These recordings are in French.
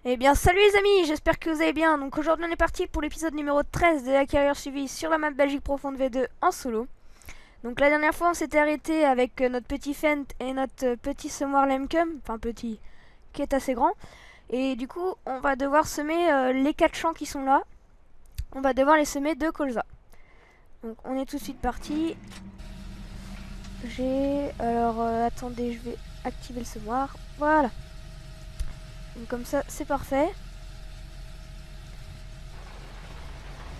Eh bien salut les amis, j'espère que vous allez bien. Donc aujourd'hui on est parti pour l'épisode numéro 13 de la carrière suivie sur la map Belgique Profonde V2 en solo. Donc la dernière fois on s'était arrêté avec notre petit Fent et notre petit semoir Lemcum, enfin petit, qui est assez grand. Et du coup on va devoir semer les 4 champs qui sont là. On va devoir les semer de colza. Donc on est tout de suite parti. Alors attendez, je vais activer le semoir. Voilà. Donc comme ça c'est parfait.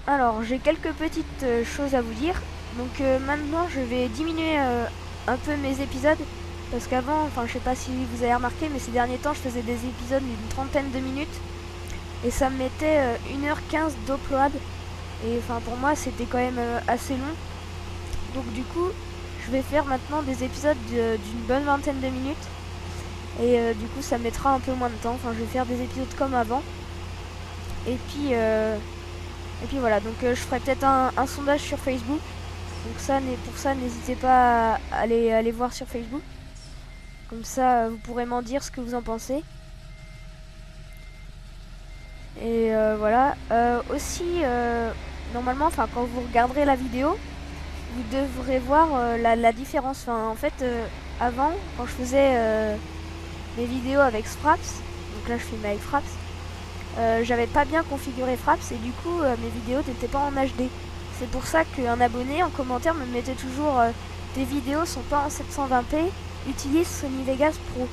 Alors, j'ai quelques petites choses à vous dire. Donc maintenant, je vais diminuer un peu mes épisodes. Parce qu'avant, enfin, je sais pas si vous avez remarqué, mais ces derniers temps, je faisais des épisodes d'une trentaine de minutes. Et ça me mettait 1h15 d'upload. Et enfin, pour moi, c'était quand même assez long. Donc du coup, je vais faire maintenant des épisodes d'une bonne vingtaine de minutes. Et du coup, ça mettra un peu moins de temps. Enfin, je vais faire des épisodes comme avant. Et puis... voilà, donc je ferai peut-être un sondage sur Facebook. Donc pour ça, n'hésitez pas à aller voir sur Facebook. Comme ça, vous pourrez m'en dire ce que vous en pensez. Et voilà. Aussi, normalement, enfin, quand vous regarderez la vidéo, vous devrez voir la différence. Enfin, en fait, avant, quand je faisais mes vidéos avec Fraps, donc là je filme avec Fraps, j'avais pas bien configuré Fraps et du coup mes vidéos n'étaient pas en HD. C'est pour ça qu'un abonné en commentaire me mettait toujours tes vidéos sont pas en 720p, utilise Sony Vegas Pro.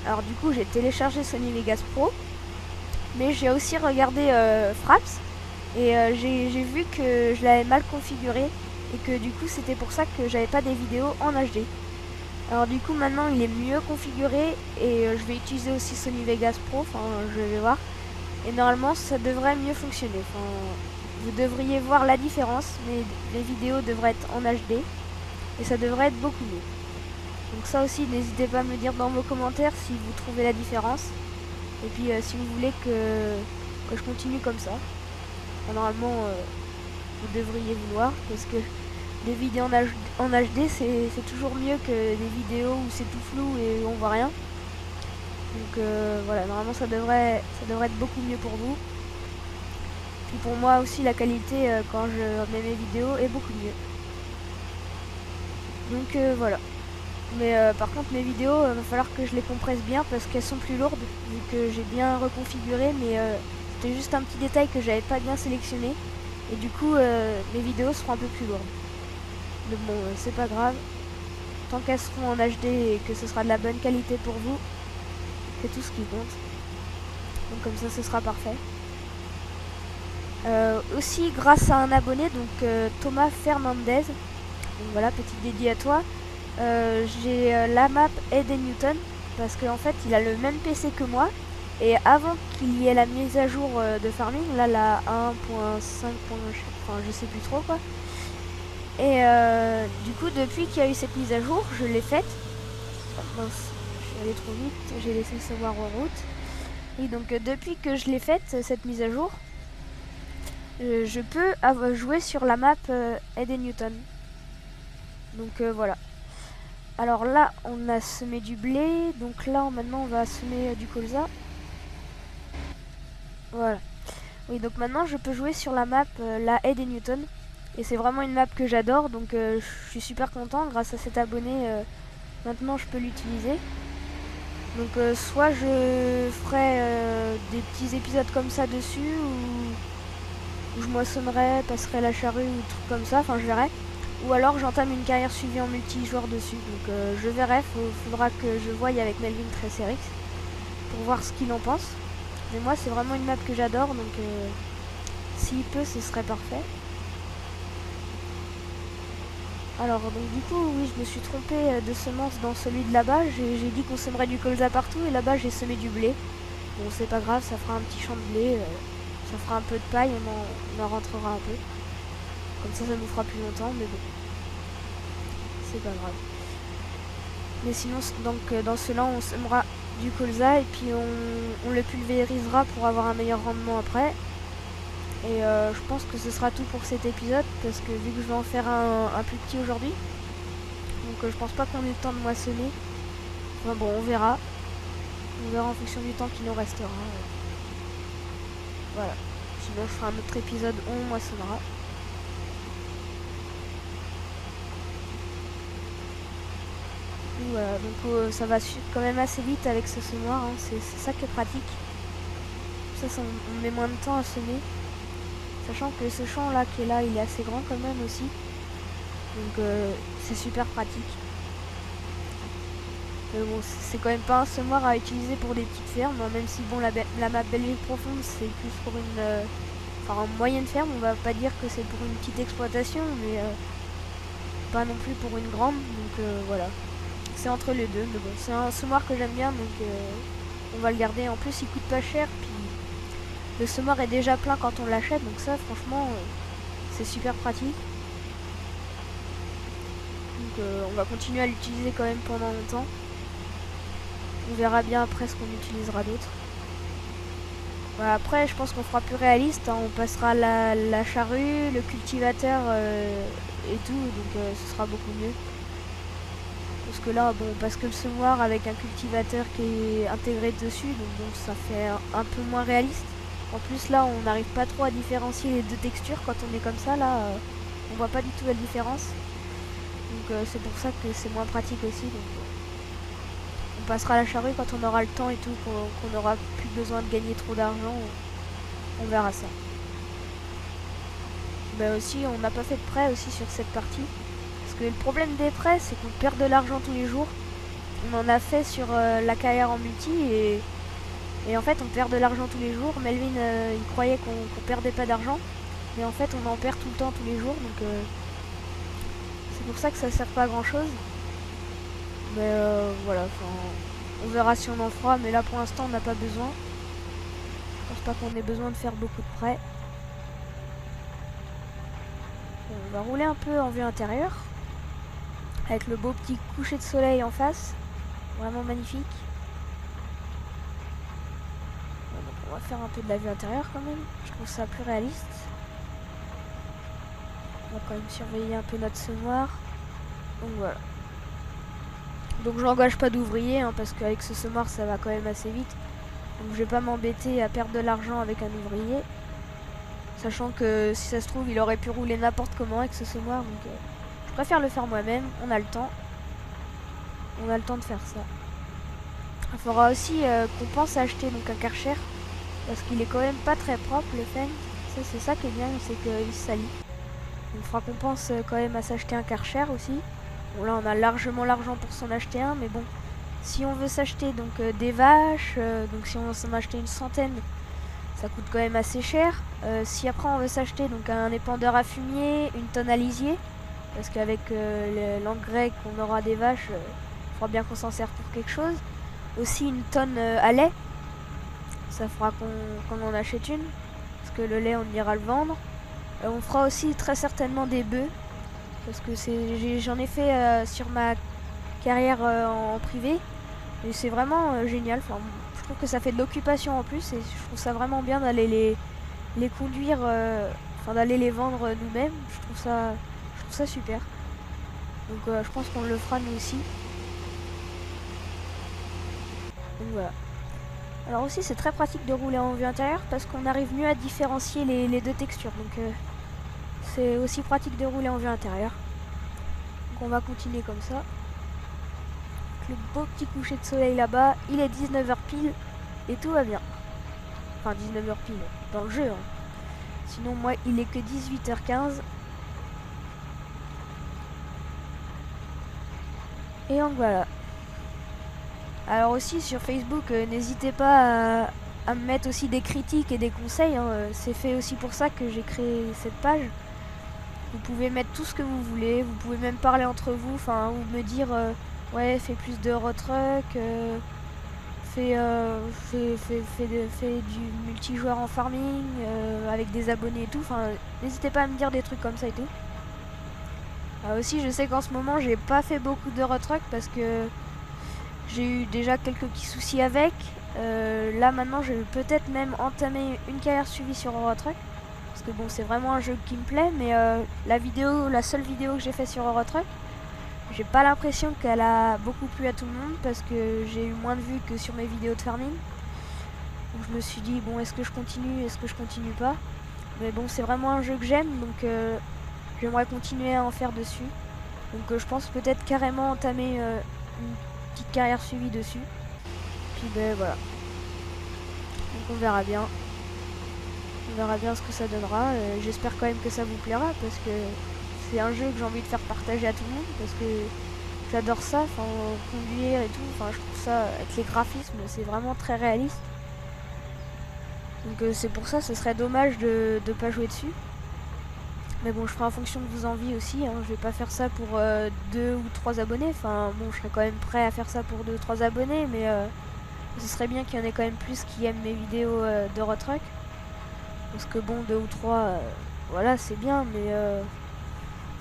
Alors du coup j'ai téléchargé Sony Vegas Pro, mais j'ai aussi regardé Fraps et j'ai vu que je l'avais mal configuré et que du coup c'était pour ça que j'avais pas des vidéos en HD. Alors du coup maintenant il est mieux configuré et je vais utiliser aussi Sony Vegas Pro, enfin je vais voir. Et normalement ça devrait mieux fonctionner. Enfin, vous devriez voir la différence, mais les vidéos devraient être en HD et ça devrait être beaucoup mieux. Donc ça aussi, n'hésitez pas à me dire dans vos commentaires si vous trouvez la différence. Et puis si vous voulez que je continue comme ça. Enfin, normalement, vous devriez vouloir, parce que des vidéos en HD, c'est toujours mieux que des vidéos où c'est tout flou et on voit rien. Donc voilà, normalement ça devrait être beaucoup mieux pour vous. Puis pour moi aussi la qualité quand je mets mes vidéos est beaucoup mieux. Donc voilà. Mais par contre mes vidéos, va falloir que je les compresse bien parce qu'elles sont plus lourdes, vu que j'ai bien reconfiguré, mais c'était juste un petit détail que j'avais pas bien sélectionné. Et du coup mes vidéos seront un peu plus lourdes. Mais bon, c'est pas grave. Tant qu'elles seront en HD et que ce sera de la bonne qualité pour vous, c'est tout ce qui compte. Donc comme ça ce sera parfait. Aussi grâce à un abonné, donc Thomas Fernandez, donc voilà, petit dédié à toi, j'ai la map Eden Newton, parce qu'en fait il a le même PC que moi, et avant qu'il y ait la mise à jour de farming, là la 1.5, enfin je sais plus trop quoi, et du coup depuis qu'il y a eu cette mise à jour, je l'ai faite, mince, je suis allée trop vite, j'ai laissé le savoir en route, et donc depuis que je l'ai faite, cette mise à jour, je peux jouer sur la map Eden Newton. Donc voilà. Alors là, on a semé du blé. Donc là, maintenant, on va semer du colza. Voilà. Oui, donc maintenant, je peux jouer sur la map la Eden Newton. Et c'est vraiment une map que j'adore. Donc je suis super content. Grâce à cet abonné, maintenant, je peux l'utiliser. Donc soit je ferai des petits épisodes comme ça dessus, ou je moissonnerai, passerai la charrue ou trucs comme ça, enfin je verrai. Ou alors j'entame une carrière suivie en multijoueur dessus. Donc je verrai, faudra que je voie avec Melvin Tresserix pour voir ce qu'il en pense. Mais moi c'est vraiment une map que j'adore, donc s'il peut ce serait parfait. Alors donc du coup oui, je me suis trompée de semence dans celui de là-bas. J'ai dit qu'on sèmerait du colza partout et là-bas j'ai semé du blé. Bon c'est pas grave, ça fera un petit champ de blé, ça fera un peu de paille, on en rentrera un peu. Comme ça nous fera plus longtemps, mais bon, c'est pas grave. Mais sinon, donc dans cela, on semera du colza et puis on le pulvérisera pour avoir un meilleur rendement après. Et je pense que ce sera tout pour cet épisode parce que vu que je vais en faire un plus petit aujourd'hui, donc je pense pas qu'on ait le temps de moissonner. Enfin bon, on verra. On verra en fonction du temps qui nous restera. Voilà. Sinon je ferai un autre épisode où on moissonnera. Voilà, donc ça va quand même assez vite avec ce semoir, hein. C'est ça qui est pratique. Ça on met moins de temps à semer. Sachant que ce champ là qui est là, il est assez grand quand même aussi. Donc c'est super pratique. Mais bon, c'est quand même pas un semoir à utiliser pour des petites fermes, hein, même si bon la map Belgique profonde c'est plus pour une moyenne ferme, on va pas dire que c'est pour une petite exploitation, mais pas non plus pour une grande, donc voilà. C'est entre les deux, mais bon, c'est un semoir que j'aime bien, donc on va le garder. En plus il coûte pas cher, puis le semoir est déjà plein quand on l'achète, donc ça franchement c'est super pratique. Donc on va continuer à l'utiliser quand même pendant longtemps. On verra bien après ce qu'on utilisera d'autre. Voilà, après je pense qu'on fera plus réaliste, hein. On passera la charrue, le cultivateur et tout, donc ce sera beaucoup mieux. Parce que là, bon, parce que le semoir avec un cultivateur qui est intégré dessus, donc bon, ça fait un peu moins réaliste. En plus là, on n'arrive pas trop à différencier les deux textures quand on est comme ça, là, on voit pas du tout la différence. Donc c'est pour ça que c'est moins pratique aussi. Donc, on passera la charrue quand on aura le temps et tout, qu'on aura plus besoin de gagner trop d'argent. On verra ça. Mais aussi, on n'a pas fait de prêt aussi sur cette partie. Parce que le problème des prêts, c'est qu'on perd de l'argent tous les jours. On en a fait sur la carrière en multi et en fait on perd de l'argent tous les jours. Melvin il croyait qu'on perdait pas d'argent, mais en fait on en perd tout le temps tous les jours, donc c'est pour ça que ça sert pas à grand chose. Mais voilà, on verra si on en fera, mais là pour l'instant on n'a pas besoin. Je pense pas qu'on ait besoin de faire beaucoup de prêts. On va rouler un peu en vue intérieure avec le beau petit coucher de soleil en face, vraiment magnifique. Donc on va faire un peu de la vue intérieure quand même, je trouve ça plus réaliste. On va quand même surveiller un peu notre semoir. Donc voilà. Donc je n'engage pas d'ouvrier, hein, parce qu'avec ce semoir ça va quand même assez vite. Donc je vais pas m'embêter à perdre de l'argent avec un ouvrier. Sachant que si ça se trouve il aurait pu rouler n'importe comment avec ce semoir. Donc je préfère le faire moi-même, on a le temps. On a le temps de faire ça. Il faudra aussi qu'on pense à acheter donc un Karcher. Parce qu'il est quand même pas très propre le Fendt. Ça c'est ça qui est bien, c'est qu'il se salit. Il faudra qu'on pense quand même à s'acheter un Karcher aussi. Bon là on a largement l'argent pour s'en acheter un, mais bon, si on veut s'acheter donc des vaches, donc si on veut s'en acheter une centaine, ça coûte quand même assez cher. Si après on veut s'acheter donc un épandeur à fumier, une tonne à lisier, parce qu'avec l'engrais qu'on aura des vaches, il faudra bien qu'on s'en sert pour quelque chose. Aussi une tonne à lait, ça fera qu'on en achète une, parce que le lait on ira le vendre. On fera aussi très certainement des bœufs, parce que j'en ai fait sur ma carrière en privé, et c'est vraiment génial. Enfin, je trouve que ça fait de l'occupation en plus, et je trouve ça vraiment bien d'aller les conduire, d'aller les vendre nous-mêmes. Je trouve ça super. Donc je pense qu'on le fera nous aussi. Donc voilà. Alors aussi c'est très pratique de rouler en vue intérieure parce qu'on arrive mieux à différencier les deux textures. Donc c'est aussi pratique de rouler en vue intérieure. Donc on va continuer comme ça. Avec le beau petit coucher de soleil là-bas. Il est 19h pile et tout va bien. Enfin 19h pile dans le jeu, hein. Sinon moi il est que 18h15. Et donc voilà. Alors aussi sur Facebook, n'hésitez pas à me mettre aussi des critiques et des conseils, hein. C'est fait aussi pour ça que j'ai créé cette page. Vous pouvez mettre tout ce que vous voulez, vous pouvez même parler entre vous, enfin, ou me dire ouais, fais plus de road truck, fais du multijoueur en farming avec des abonnés et tout. Enfin, n'hésitez pas à me dire des trucs comme ça et tout. Aussi, je sais qu'en ce moment, j'ai pas fait beaucoup de road truck parce que j'ai eu déjà quelques petits soucis avec. Là maintenant je vais peut-être même entamer une carrière suivie sur Eurotruck. Parce que bon c'est vraiment un jeu qui me plaît. Mais la seule vidéo que j'ai fait sur Eurotruck, j'ai pas l'impression qu'elle a beaucoup plu à tout le monde. Parce que j'ai eu moins de vues que sur mes vidéos de farming. Donc je me suis dit, bon, est-ce que je continue, est-ce que je continue pas? Mais bon, c'est vraiment un jeu que j'aime, donc j'aimerais continuer à en faire dessus. Donc je pense peut-être carrément entamer une petite carrière suivie dessus. Puis ben voilà. Donc on verra bien. On verra bien ce que ça donnera. J'espère quand même que ça vous plaira parce que c'est un jeu que j'ai envie de faire partager à tout le monde parce que j'adore ça, enfin conduire et tout. Enfin je trouve ça avec les graphismes c'est vraiment très réaliste. Donc c'est pour ça ce serait dommage de pas jouer dessus. Mais bon, je ferai en fonction de vos envies aussi. Hein. Je vais pas faire ça pour 2 ou 3 abonnés. Enfin bon, je serais quand même prêt à faire ça pour 2 ou 3 abonnés, mais ce serait bien qu'il y en ait quand même plus qui aiment mes vidéos d'Eurotruck. Parce que bon, 2 ou 3, voilà, c'est bien, mais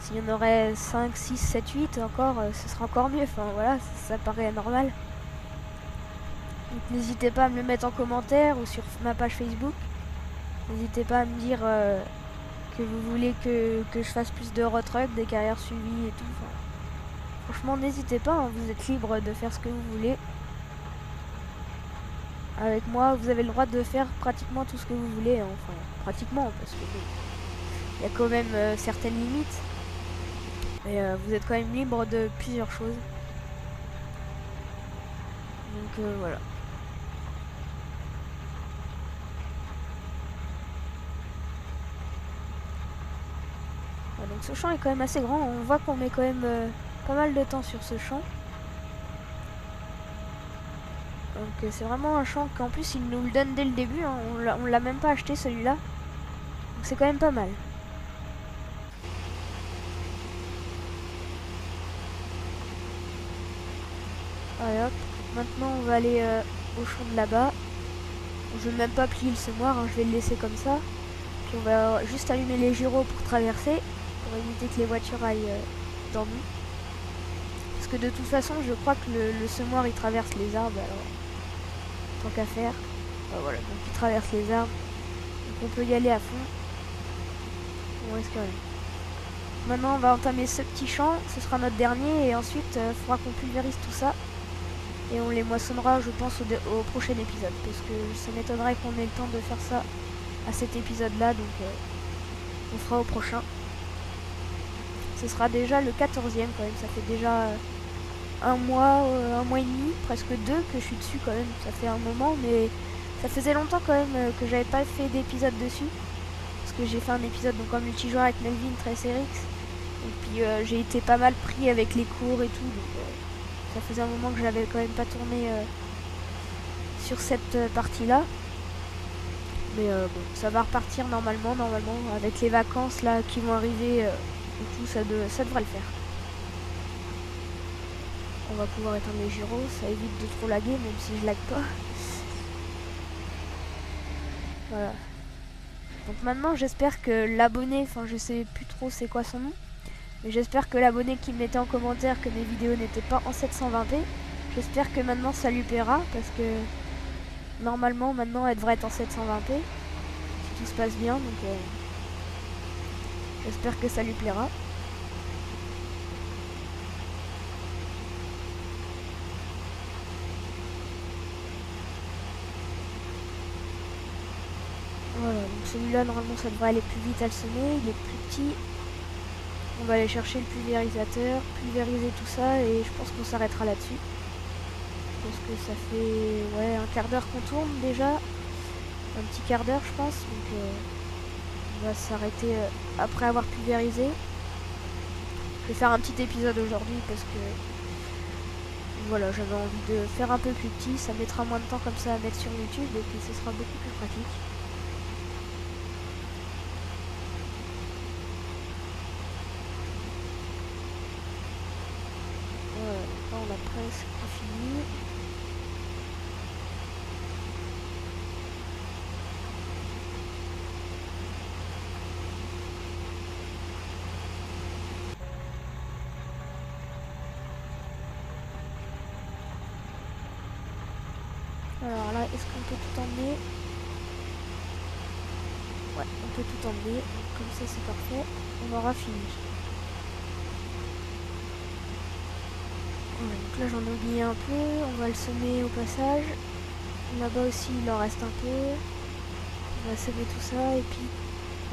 s'il y en aurait 5, 6, 7, 8 encore, ce serait encore mieux. Enfin voilà, ça paraît normal. Donc n'hésitez pas à me le mettre en commentaire ou sur ma page Facebook. N'hésitez pas à me dire que vous voulez que je fasse plus d'Eurotruck, des carrières suivies et tout. Enfin, franchement, n'hésitez pas, hein, vous êtes libre de faire ce que vous voulez. Avec moi, vous avez le droit de faire pratiquement tout ce que vous voulez. Hein. Enfin, pratiquement, parce que il y a quand même certaines limites. Mais vous êtes quand même libre de plusieurs choses. Donc voilà. Donc ce champ est quand même assez grand. On voit qu'on met quand même pas mal de temps sur ce champ. Donc c'est vraiment un champ qu'en plus il nous le donne dès le début. Hein. On l'a même pas acheté celui-là. Donc c'est quand même pas mal. Allez hop. Maintenant on va aller au champ de là-bas. Je vais même pas plier le semoir, hein. Je vais le laisser comme ça. Puis on va juste allumer les gyros pour traverser. Pour éviter que les voitures aillent dans nous. Parce que de toute façon je crois que le semoir il traverse les arbres. Alors tant qu'à faire. Voilà, donc il traverse les arbres. Donc on peut y aller à fond. On risque rien. Maintenant on va entamer ce petit champ, ce sera notre dernier et ensuite il faudra qu'on pulvérise tout ça. Et on les moissonnera je pense au prochain épisode. Parce que ça m'étonnerait qu'on ait le temps de faire ça à cet épisode là. Donc on fera au prochain. Ce sera déjà le 14e quand même. Ça fait déjà un mois et demi, presque 2 que je suis dessus quand même. Ça fait un moment mais ça faisait longtemps quand même que j'avais pas fait d'épisode dessus. Parce que j'ai fait un épisode donc en multijoueur avec Melvin, TracerX. Et puis j'ai été pas mal pris avec les cours et tout. Donc ça faisait un moment que je n'avais quand même pas tourné sur cette partie-là. Mais bon, ça va repartir normalement, avec les vacances là qui vont arriver et tout, ça devrait le faire. On va pouvoir éteindre les gyros, ça évite de trop laguer, même si je lag pas. Voilà. Donc maintenant, j'espère que l'abonné, enfin je sais plus trop c'est quoi son nom, mais j'espère que l'abonné qui me mettait en commentaire que mes vidéos n'étaient pas en 720p, j'espère que maintenant ça lui plaira, parce que normalement maintenant elle devrait être en 720p, si tout se passe bien, donc j'espère que ça lui plaira. Voilà, donc celui-là normalement ça devrait aller plus vite à le semer, il est plus petit. On va aller chercher le pulvérisateur, pulvériser tout ça et je pense qu'on s'arrêtera là-dessus. Parce que ça fait un quart d'heure qu'on tourne déjà. Un petit quart d'heure je pense. Donc on va s'arrêter après avoir pulvérisé. Je vais faire un petit épisode aujourd'hui parce que voilà, j'avais envie de faire un peu plus petit. Ça mettra moins de temps comme ça à mettre sur YouTube et puis ce sera beaucoup plus pratique. Là on a presque fini. Alors là, est-ce qu'on peut tout emmener? Ouais, on peut tout emmener. Comme ça, c'est parfait. On aura fini. Ouais, donc là, j'en ai oublié un peu. On va le semer au passage. Là-bas aussi, il en reste un peu. On va semer tout ça et puis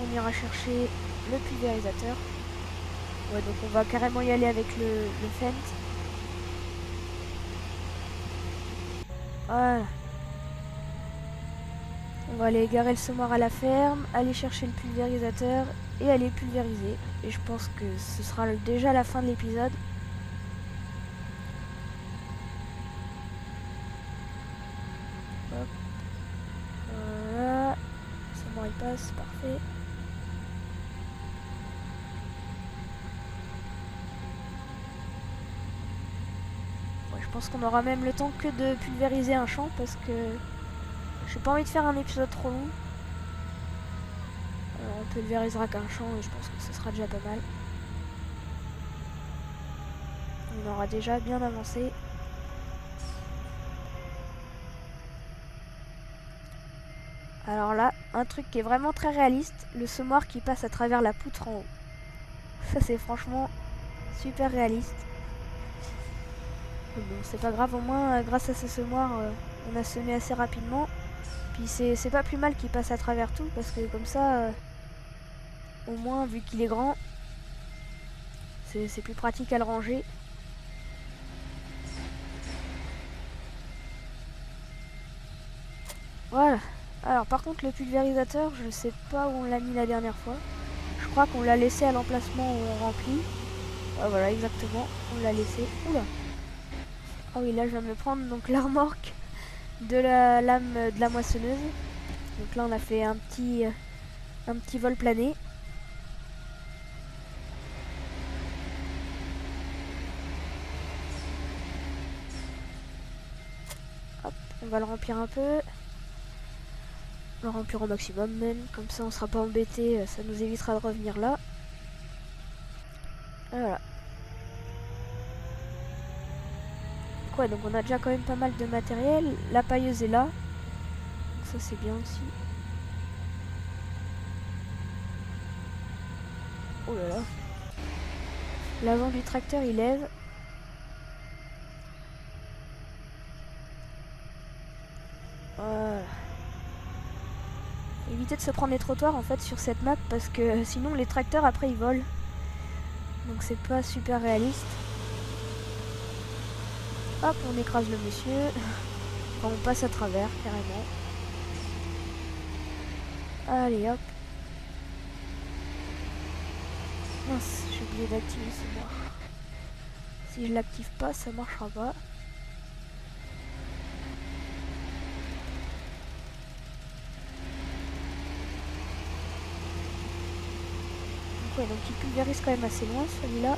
on ira chercher le pulvérisateur. Ouais, donc on va carrément y aller avec le Fendt. Voilà. On va aller garer le semoir à la ferme, aller chercher le pulvérisateur et aller pulvériser. Et je pense que ce sera déjà la fin de l'épisode. Hop. Voilà. Le semoir il passe, parfait. Ouais, je pense qu'on aura même le temps que de pulvériser un champ parce que j'ai pas envie de faire un épisode trop long. On pulvérisera qu'un champ et je pense que ce sera déjà pas mal. On aura déjà bien avancé. Alors là, un truc qui est vraiment très réaliste, le semoir qui passe à travers la poutre en haut. Ça c'est franchement super réaliste. Mais bon, c'est pas grave, au moins grâce à ce semoir, on a semé assez rapidement. Puis c'est pas plus mal qu'il passe à travers tout parce que comme ça, au moins vu qu'il est grand, c'est plus pratique à le ranger. Voilà. Alors par contre le pulvérisateur, je sais pas où on l'a mis la dernière fois. Je crois qu'on l'a laissé à l'emplacement où on remplit. Ouais, voilà, exactement, on l'a laissé. Oula. Ah oui, là je viens de me prendre donc la remorque de la lame de la moissonneuse. Donc là on a fait un petit vol plané. Hop, on va le remplir un peu. Le remplir au maximum même, comme ça on sera pas embêté, ça nous évitera de revenir là. Et voilà. Ouais, donc on a déjà quand même pas mal de matériel. La pailleuse est là. Donc ça c'est bien aussi. Oh là là. L'avant du tracteur il lève. Voilà. Évitez de se prendre les trottoirs en fait sur cette map parce que sinon les tracteurs après ils volent. Donc c'est pas super réaliste. Hop, on écrase le monsieur. Enfin, on passe à travers carrément. Allez hop. Mince, j'ai oublié d'activer ce noir. Si je l'active pas, ça marchera pas. Ouais, donc il pulvérise quand même assez loin celui-là.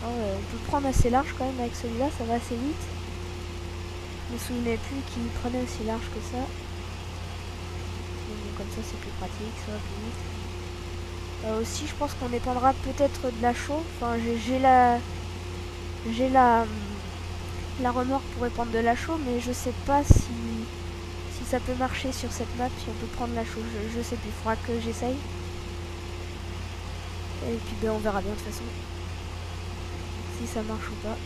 Ah ouais, on peut prendre assez large quand même avec celui-là, ça va assez vite. Je me souvenais plus qu'il prenait aussi large que ça. Donc, comme ça c'est plus pratique, ça va plus vite. Aussi je pense qu'on épandra peut-être de la chaux. Enfin j'ai la remorque pour épandre de la chaux, mais je sais pas si ça peut marcher sur cette map, si on peut prendre la chaux, je sais plus, il faudra que j'essaye. Et puis ben, on verra bien de toute façon si ça marche ou pas.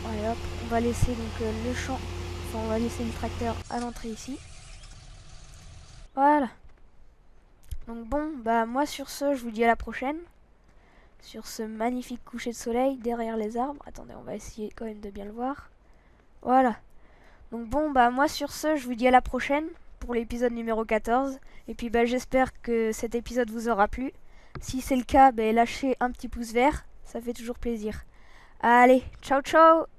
Allez hop, on va laisser donc le champ, enfin on va laisser le tracteur à l'entrée ici. Voilà. Donc bon, bah moi sur ce, je vous dis à la prochaine. Sur ce magnifique coucher de soleil derrière les arbres. Attendez, on va essayer quand même de bien le voir. Voilà. Donc bon, bah moi sur ce, je vous dis à la prochaine pour l'épisode numéro 14. Et puis bah j'espère que cet épisode vous aura plu. Si c'est le cas, bah, lâchez un petit pouce vert, ça fait toujours plaisir. Allez, ciao ciao!